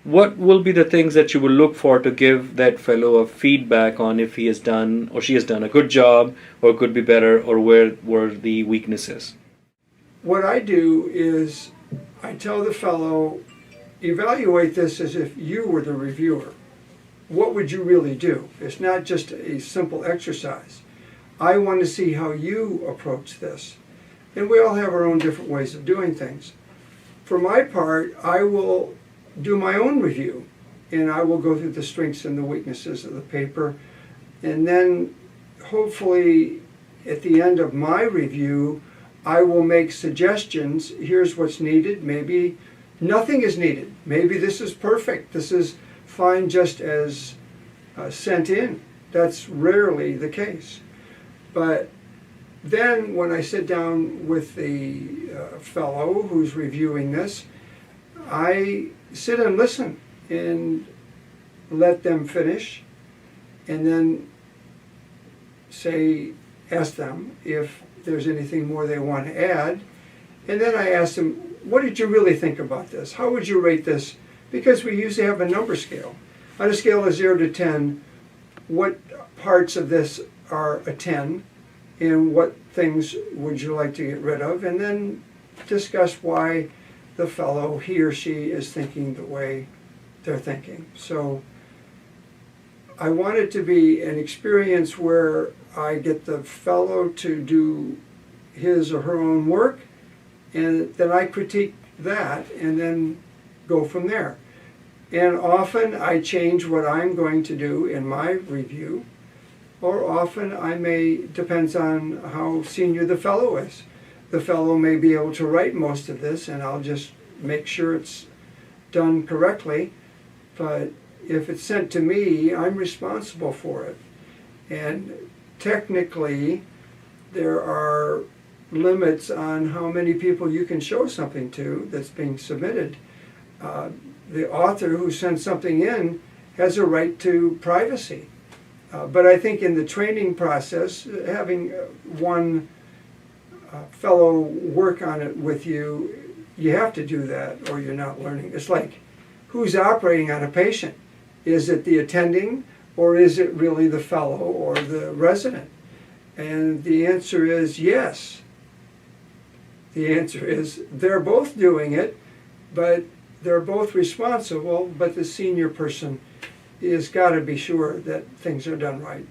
what will be the things that you will look for to give that fellow a feedback on if he has done or she has done a good job or could be better, or where were the weaknesses? What I do is I tell the fellow, evaluate this as if you were the reviewer. What would you really do? It's not just a simple exercise. I want to see how you approach this. And we all have our own different ways of doing things. For my part, I will do my own review, and I will go through the strengths and the weaknesses of the paper, and then hopefully at the end of my review I will make suggestions. Here's what's needed. Maybe nothing is needed. Maybe this is perfect. This is fine just as sent in. That's rarely the case. But then when I sit down with the fellow who's reviewing this, I sit and listen and let them finish, and then ask them if there's anything more they want to add. And then I ask them, what did you really think about this? How would you rate this? Because we usually have a number scale. On a scale of 0 to 10, what parts of this are a 10, and what things would you like to get rid of? And then discuss why the fellow, he or she, is thinking the way they're thinking. So I want it to be an experience where I get the fellow to do his or her own work, and then I critique that and then go from there. And often I change what I'm going to do in my review, or often I may, depends on how senior the fellow is. The fellow may be able to write most of this, and I'll just make sure it's done correctly. But if it's sent to me, I'm responsible for it. And technically, there are limits on how many people you can show something to that's being submitted. The author who sends something in has a right to privacy. But I think in the training process, having one fellow work on it with you, you have to do that or you're not learning. It's like, who's operating on a patient? Is it the attending, or is it really the fellow or the resident? And the answer is yes. The answer is they're both doing it, but they're both responsible, but the senior person has got to be sure that things are done right.